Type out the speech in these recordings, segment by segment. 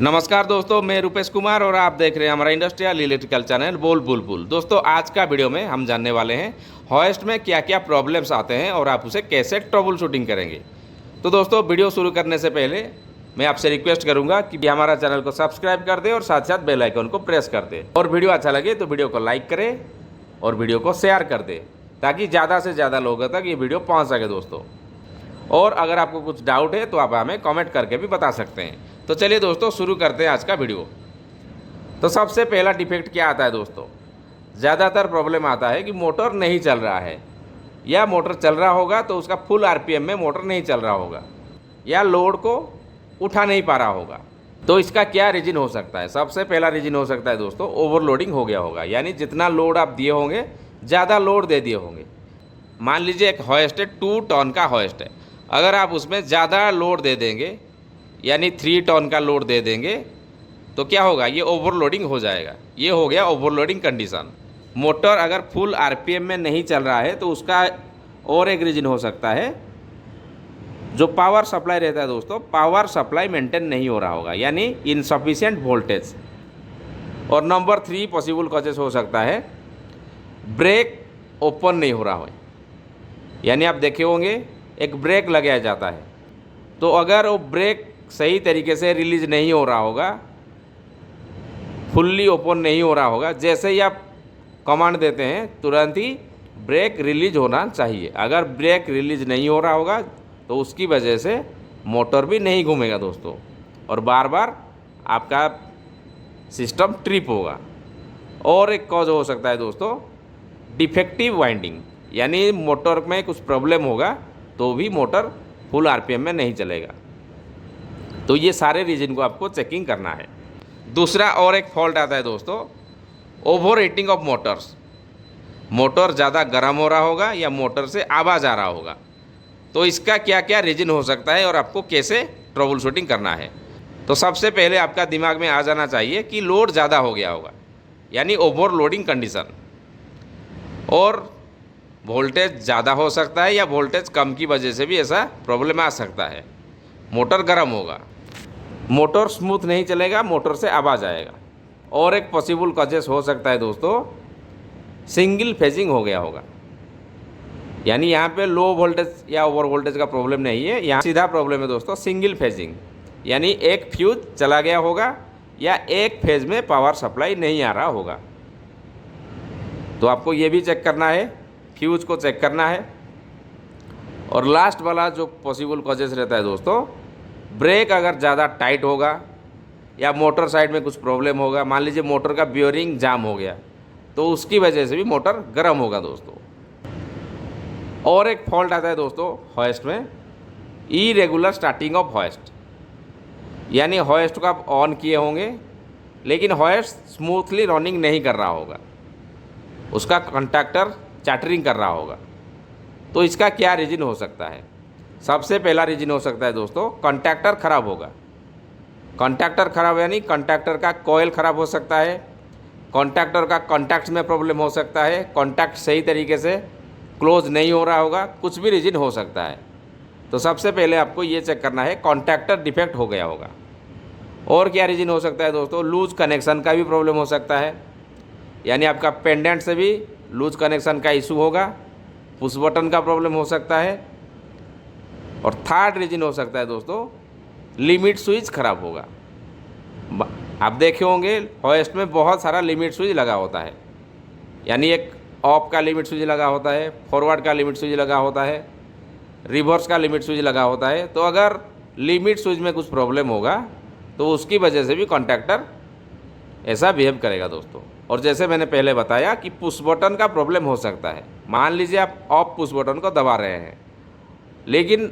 नमस्कार दोस्तों, मैं रुपेश कुमार और आप देख रहे हैं हमारा इंडस्ट्रियल इलेक्ट्रिकल चैनल बोल बुलबुल। दोस्तों, आज का वीडियो में हम जानने वाले हैं हॉइस्ट में क्या क्या प्रॉब्लम्स आते हैं और आप उसे कैसे ट्रबल शूटिंग करेंगे। तो दोस्तों, वीडियो शुरू करने से पहले मैं आपसे रिक्वेस्ट करूंगा कि हमारा चैनल को सब्सक्राइब कर दें और साथ साथ बेल आइकन को प्रेस कर दें, और वीडियो अच्छा लगे तो वीडियो को लाइक करें और वीडियो को शेयर कर दें ताकि ज़्यादा से ज़्यादा लोगों तक ये वीडियो पहुँच सके दोस्तों। और अगर आपको कुछ डाउट है तो आप हमें कमेंट करके भी बता सकते हैं। तो चलिए दोस्तों, शुरू करते हैं आज का वीडियो। तो सबसे पहला डिफेक्ट क्या आता है दोस्तों, ज़्यादातर प्रॉब्लम आता है कि मोटर नहीं चल रहा है, या मोटर चल रहा होगा तो उसका फुल आरपीएम में मोटर नहीं चल रहा होगा, या लोड को उठा नहीं पा रहा होगा। तो इसका क्या रीज़न हो सकता है? सबसे पहला रीज़न हो सकता है दोस्तों, ओवरलोडिंग हो गया होगा, यानी जितना लोड आप दिए होंगे ज़्यादा लोड दे दिए होंगे। मान लीजिए एक हॉइस्ट है, 2 टन का हॉइस्ट है, अगर आप उसमें ज़्यादा लोड दे देंगे यानी 3 टन का लोड दे देंगे तो क्या होगा, ये ओवरलोडिंग हो जाएगा। ये हो गया ओवरलोडिंग कंडीशन। मोटर अगर फुल आरपीएम में नहीं चल रहा है तो उसका और एक रीज़न हो सकता है, जो पावर सप्लाई रहता है दोस्तों, पावर सप्लाई मेंटेन नहीं हो रहा होगा, यानी इनसफिशिएंट वोल्टेज। और नंबर 3 पॉसिबल कॉजेस हो सकता है, ब्रेक ओपन नहीं हो रहा हो। यानी आप देखे होंगे एक ब्रेक लगाया जाता है, तो अगर वो ब्रेक सही तरीके से रिलीज नहीं हो रहा होगा, फुल्ली ओपन नहीं हो रहा होगा, जैसे ही आप कमांड देते हैं तुरंत ही ब्रेक रिलीज होना चाहिए। अगर ब्रेक रिलीज नहीं हो रहा होगा तो उसकी वजह से मोटर भी नहीं घूमेगा दोस्तों, और बार बार आपका सिस्टम ट्रिप होगा। और एक कॉज हो सकता है दोस्तों, डिफेक्टिव वाइंडिंग, यानी मोटर में कुछ प्रॉब्लम होगा तो भी मोटर फुल आरपीएम में नहीं चलेगा। तो ये सारे रीजन को आपको चेकिंग करना है। दूसरा और एक फॉल्ट आता है दोस्तों, over heating of Motors. Motor ज़्यादा गर्म हो रहा होगा या मोटर से आवाज़ आ रहा होगा। तो इसका क्या क्या रीजन हो सकता है और आपको कैसे ट्रबल शूटिंग करना है। तो सबसे पहले आपका दिमाग में आ जाना चाहिए कि लोड ज़्यादा हो गया होगा, यानी ओवरलोडिंग कंडीशन। और वोल्टेज ज़्यादा हो सकता है या वोल्टेज कम की वजह से भी ऐसा प्रॉब्लम आ सकता है। मोटर गर्म होगा, मोटर स्मूथ नहीं चलेगा, मोटर से आवाज़ आएगा। और एक पॉसिबल कॉजेस हो सकता है दोस्तों, सिंगल फेजिंग हो गया होगा। यानी यहाँ पे लो वोल्टेज या ओवर वोल्टेज का प्रॉब्लम नहीं है, यहाँ सीधा प्रॉब्लम है दोस्तों सिंगल फेजिंग, यानी एक फ्यूज चला गया होगा या एक फेज में पावर सप्लाई नहीं आ रहा होगा। तो आपको ये भी चेक करना है, फ्यूज को चेक करना है। और लास्ट वाला जो पॉसिबल कॉजेस रहता है दोस्तों, ब्रेक अगर ज़्यादा टाइट होगा या मोटर साइड में कुछ प्रॉब्लम होगा, मान लीजिए मोटर का बियरिंग जाम हो गया तो उसकी वजह से भी मोटर गर्म होगा दोस्तों। और एक फॉल्ट आता है दोस्तों हॉइस्ट में, इरेगुलर स्टार्टिंग ऑफ हॉइस्ट। यानी हॉइस्ट को आप ऑन किए होंगे लेकिन हॉइस्ट स्मूथली रनिंग नहीं कर रहा होगा, उसका कंडक्टर चैटरिंग कर रहा होगा। तो इसका क्या रीज़न हो सकता है? सबसे पहला रीज़न हो सकता है दोस्तों, कंडक्टर ख़राब होगा। कंडक्टर ख़राब यानी कंडक्टर का कॉइल ख़राब हो सकता है, कंडक्टर का कॉन्टैक्ट में प्रॉब्लम हो सकता है, कॉन्टैक्ट सही तरीके से क्लोज नहीं हो रहा होगा, कुछ भी रीज़न हो सकता है। तो सबसे पहले आपको ये चेक करना है कॉन्टैक्टर डिफेक्ट हो गया होगा। और क्या रीज़न हो सकता है दोस्तों, लूज कनेक्शन का भी प्रॉब्लम हो सकता है, यानी आपका पेंडेंट से भी लूज कनेक्शन का इशू होगा, पुश बटन का प्रॉब्लम हो सकता है। और थर्ड रीजन हो सकता है दोस्तों, लिमिट स्विच खराब होगा। आप देखे होंगे हॉइस्ट में बहुत सारा लिमिट स्विच लगा होता है, यानी एक ऑफ का लिमिट स्विच लगा होता है, फॉरवर्ड का लिमिट स्विच लगा होता है, रिवर्स का लिमिट स्विच लगा होता है। तो अगर लिमिट स्विच में कुछ प्रॉब्लम होगा तो उसकी वजह से भी कॉन्टैक्टर ऐसा बिहेव करेगा दोस्तों। और जैसे मैंने पहले बताया कि पुश बटन का प्रॉब्लम हो सकता है। मान लीजिए आप ऑफ पुश बटन को दबा रहे हैं, लेकिन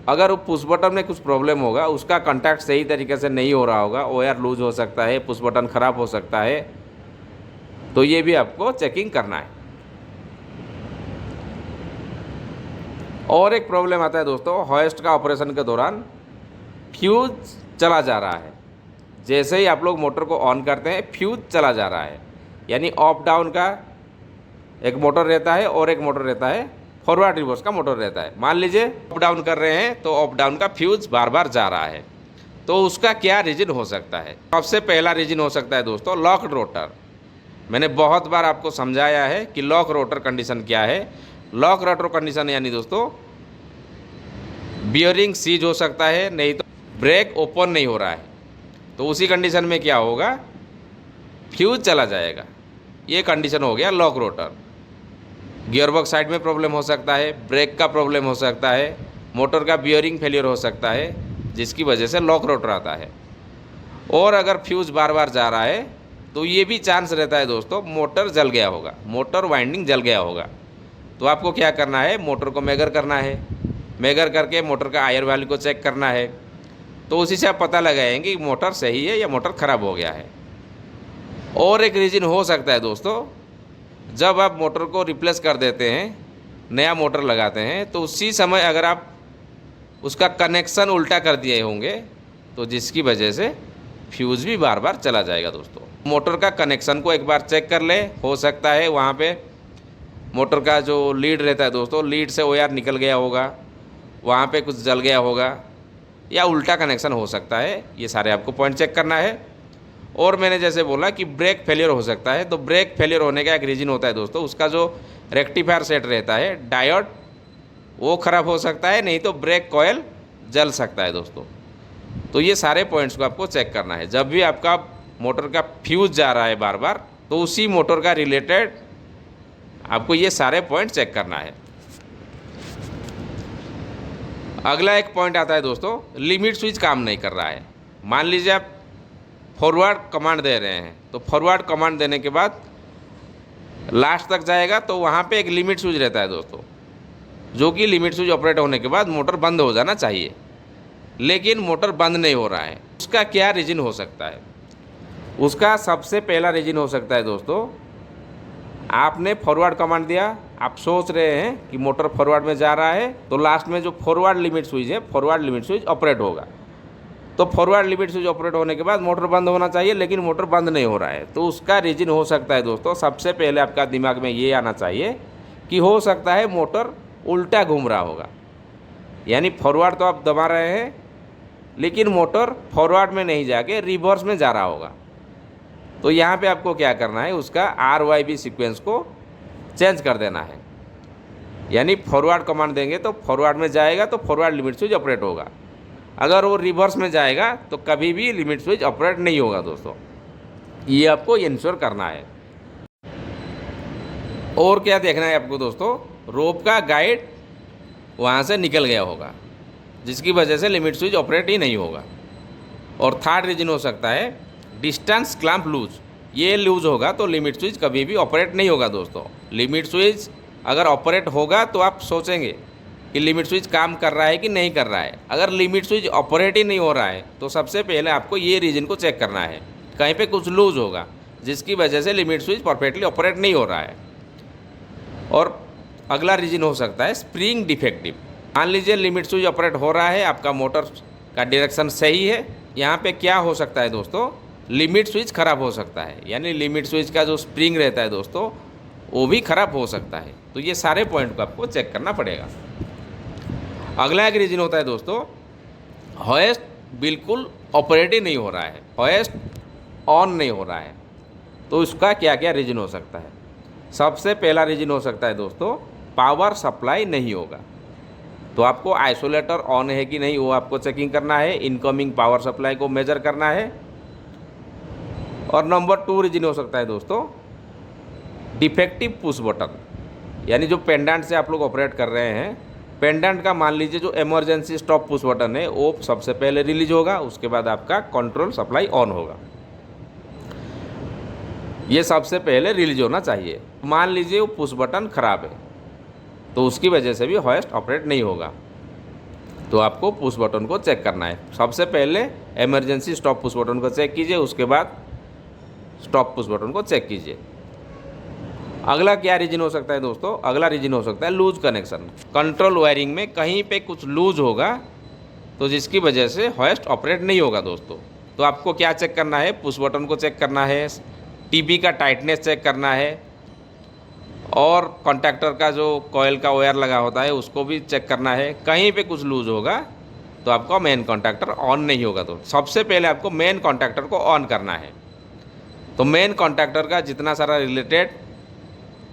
अगर वो पुश बटन में कुछ प्रॉब्लम होगा, उसका कॉन्टैक्ट सही तरीके से नहीं हो रहा होगा, वायर लूज हो सकता है, पुश बटन ख़राब हो सकता है। तो ये भी आपको चेकिंग करना है। और एक प्रॉब्लम आता है दोस्तों, हॉइस्ट का ऑपरेशन के दौरान फ्यूज चला जा रहा है। जैसे ही आप लोग मोटर को ऑन करते हैं फ्यूज चला जा रहा है, यानी ऑफ डाउन का एक मोटर रहता है और एक मोटर रहता है फॉरवर्ड रिवर्स का मोटर रहता है। मान लीजिए अप डाउन कर रहे हैं तो अप डाउन का फ्यूज बार बार जा रहा है, तो उसका क्या रीजन हो सकता है? सबसे पहला रीजन हो सकता है दोस्तों लॉक्ड रोटर। मैंने बहुत बार आपको समझाया है कि लॉक रोटर कंडीशन क्या है। लॉक रोटर कंडीशन यानी दोस्तों बियरिंग सीज हो सकता है, नहीं तो ब्रेक ओपन नहीं हो रहा है। तो उसी कंडीशन में क्या होगा, फ्यूज चला जाएगा। ये कंडीशन हो गया लॉक रोटर। गियरबॉक्स साइड में प्रॉब्लम हो सकता है, ब्रेक का प्रॉब्लम हो सकता है, मोटर का बियरिंग फेलियर हो सकता है, जिसकी वजह से लॉक रोटर आता है। और अगर फ्यूज बार बार जा रहा है तो ये भी चांस रहता है दोस्तों मोटर जल गया होगा, मोटर वाइंडिंग जल गया होगा। तो आपको क्या करना है, मोटर को मेजर करना है, मेजर करके मोटर का आयर वैल्यू को चेक करना है। तो उसी से आप पता लगाएंगे कि मोटर सही है या मोटर ख़राब हो गया है। और एक रीज़न हो सकता है दोस्तों, जब आप मोटर को रिप्लेस कर देते हैं, नया मोटर लगाते हैं, तो उसी समय अगर आप उसका कनेक्शन उल्टा कर दिए होंगे तो जिसकी वजह से फ्यूज़ भी बार बार चला जाएगा दोस्तों। मोटर का कनेक्शन को एक बार चेक कर ले, हो सकता है वहाँ पे मोटर का जो लीड रहता है दोस्तों, लीड से वायर निकल गया होगा, वहाँ पे कुछ जल गया होगा या उल्टा कनेक्शन हो सकता है। ये सारे आपको पॉइंट चेक करना है। और मैंने जैसे बोला कि ब्रेक फेलियर हो सकता है, तो ब्रेक फेलियर होने का एक रीज़न होता है दोस्तों, उसका जो रेक्टिफायर सेट रहता है डायोड, वो ख़राब हो सकता है, नहीं तो ब्रेक कॉयल जल सकता है दोस्तों। तो ये सारे पॉइंट्स को आपको चेक करना है। जब भी आपका मोटर का फ्यूज जा रहा है बार बार, तो उसी मोटर का रिलेटेड आपको ये सारे पॉइंट चेक करना है। अगला एक पॉइंट आता है दोस्तों, लिमिट स्विच काम नहीं कर रहा है। मान लीजिए आप फॉरवर्ड कमांड दे रहे हैं, तो फॉरवर्ड कमांड देने के बाद लास्ट तक जाएगा, तो वहाँ पे एक लिमिट स्विच रहता है दोस्तों, जो कि लिमिट स्विच ऑपरेट होने के बाद मोटर बंद हो जाना चाहिए, लेकिन मोटर बंद नहीं हो रहा है। उसका क्या रीज़न हो सकता है? उसका सबसे पहला रीज़न हो सकता है दोस्तों, आपने फॉरवर्ड कमांड दिया, आप सोच रहे हैं कि मोटर फॉरवर्ड में जा रहा है, तो लास्ट में जो फॉरवर्ड लिमिट स्विच है, फॉरवर्ड लिमिट स्विच ऑपरेट होगा। तो फॉरवर्ड लिमिट स्विच ऑपरेट होने के बाद मोटर बंद होना चाहिए, लेकिन मोटर बंद नहीं हो रहा है। तो उसका रीज़न हो सकता है दोस्तों, सबसे पहले आपका दिमाग में ये आना चाहिए कि हो सकता है मोटर उल्टा घूम रहा होगा। यानी फॉरवर्ड तो आप दबा रहे हैं, लेकिन मोटर फॉरवर्ड में नहीं जाके रिवर्स में जा रहा होगा। तो यहाँ पे आपको क्या करना है, उसका RYB सीक्वेंस को चेंज कर देना है। यानी फॉरवर्ड कमांड देंगे तो फॉरवर्ड में जाएगा, तो फॉरवर्ड लिमिट स्विच ऑपरेट होगा। अगर वो रिवर्स में जाएगा तो कभी भी लिमिट स्विच ऑपरेट नहीं होगा दोस्तों। ये आपको इंश्योर करना है। और क्या देखना है आपको दोस्तों, रोप का गाइड वहाँ से निकल गया होगा, जिसकी वजह से लिमिट स्विच ऑपरेट ही नहीं होगा। और थर्ड रीजन हो सकता है डिस्टेंस क्लैंप लूज। ये लूज होगा तो लिमिट स्विच कभी भी ऑपरेट नहीं होगा दोस्तों। लिमिट स्विच अगर ऑपरेट होगा तो आप सोचेंगे कि लिमिट स्विच काम कर रहा है कि नहीं कर रहा है। अगर लिमिट स्विच ऑपरेट ही नहीं हो रहा है तो सबसे पहले आपको ये रीजन को चेक करना है, कहीं पे कुछ लूज होगा जिसकी वजह से लिमिट स्विच परफेक्टली ऑपरेट नहीं हो रहा है। और अगला रीजन हो सकता है स्प्रिंग डिफेक्टिव। मान लीजिए लिमिट स्विच ऑपरेट हो रहा है, आपका मोटर का डायरेक्शन सही है, यहाँ पे क्या हो सकता है दोस्तों, लिमिट स्विच खराब हो सकता है। यानी लिमिट स्विच का जो स्प्रिंग रहता है दोस्तों, वो भी खराब हो सकता है। तो ये सारे पॉइंट को आपको चेक करना पड़ेगा। अगला एक रीजन होता है दोस्तों, होएस्ट बिल्कुल ऑपरेट ही नहीं हो रहा है, होएस्ट ऑन नहीं हो रहा है। तो इसका क्या क्या रीजन हो सकता है? सबसे पहला रीजन हो सकता है दोस्तों, पावर सप्लाई नहीं होगा। तो आपको आइसोलेटर ऑन है कि नहीं वो आपको चेकिंग करना है, इनकमिंग पावर सप्लाई को मेजर करना है। और नंबर 2 रीजन हो सकता है दोस्तों, डिफेक्टिव पुश बटन। यानी जो पेंडेंट से आप लोग ऑपरेट कर रहे हैं, पेंडेंट का मान लीजिए जो इमरजेंसी स्टॉप पुश बटन है वो सबसे पहले रिलीज होगा, उसके बाद आपका कंट्रोल सप्लाई ऑन होगा। ये सबसे पहले रिलीज होना चाहिए। मान लीजिए वो पुश बटन खराब है तो उसकी वजह से भी होएस्ट ऑपरेट नहीं होगा। तो आपको पुश बटन को चेक करना है। सबसे पहले इमरजेंसी स्टॉप पुश बटन को चेक कीजिए, उसके बाद स्टॉप पुश बटन को चेक कीजिए। अगला क्या रीजन हो सकता है दोस्तों? अगला रीजन हो सकता है लूज कनेक्शन। कंट्रोल वायरिंग में कहीं पे कुछ लूज होगा तो जिसकी वजह से होएस्ट ऑपरेट नहीं होगा दोस्तों। तो आपको क्या चेक करना है? पुश बटन को चेक करना है, टीबी का टाइटनेस चेक करना है, और कॉन्टैक्टर का जो कॉयल का वायर लगा होता है उसको भी चेक करना है। कहीं पे कुछ लूज होगा तो आपका मेन कॉन्टैक्टर ऑन नहीं होगा। तो सबसे पहले आपको मेन कॉन्टैक्टर को ऑन करना है। तो मेन कॉन्टैक्टर का जितना सारा रिलेटेड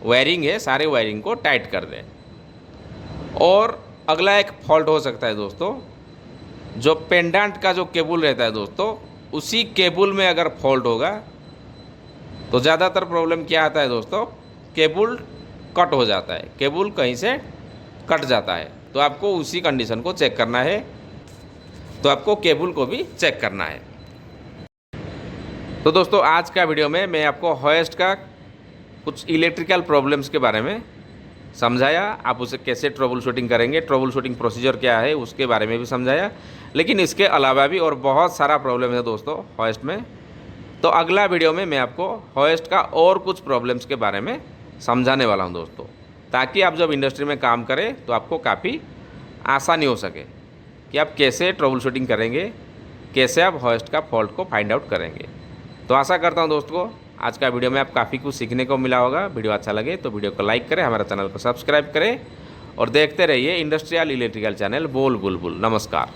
वायरिंग है सारे वायरिंग को टाइट कर दें। और अगला एक फॉल्ट हो सकता है दोस्तों, जो पेंडेंट का जो केबल रहता है दोस्तों, उसी केबल में अगर फॉल्ट होगा तो ज़्यादातर प्रॉब्लम क्या आता है दोस्तों, केबल कट हो जाता है, केबल कहीं से कट जाता है। तो आपको उसी कंडीशन को चेक करना है, तो आपको केबल को भी चेक करना है। तो दोस्तों आज का वीडियो में मैं आपको होएस्ट का कुछ इलेक्ट्रिकल प्रॉब्लम्स के बारे में समझाया, आप उसे कैसे ट्रबल शूटिंग करेंगे, ट्रबल शूटिंग प्रोसीजर क्या है उसके बारे में भी समझाया। लेकिन इसके अलावा भी और बहुत सारा प्रॉब्लम है दोस्तों होएस्ट में। तो अगला वीडियो में मैं आपको होएस्ट का और कुछ प्रॉब्लम्स के बारे में समझाने वाला हूं दोस्तों, ताकि आप जब इंडस्ट्री में काम करें तो आपको काफ़ी आसानी हो सके कि आप कैसे ट्रबल शूटिंग करेंगे, कैसे आप होएस्ट का फॉल्ट को फाइंड आउट करेंगे। तो आशा करता हूं दोस्तों आज का वीडियो में आप काफ़ी कुछ सीखने को मिला होगा। वीडियो अच्छा लगे तो वीडियो को लाइक करें, हमारा चैनल को सब्सक्राइब करें और देखते रहिए इंडस्ट्रियल इलेक्ट्रिकल चैनल बोल बुलबुल। नमस्कार।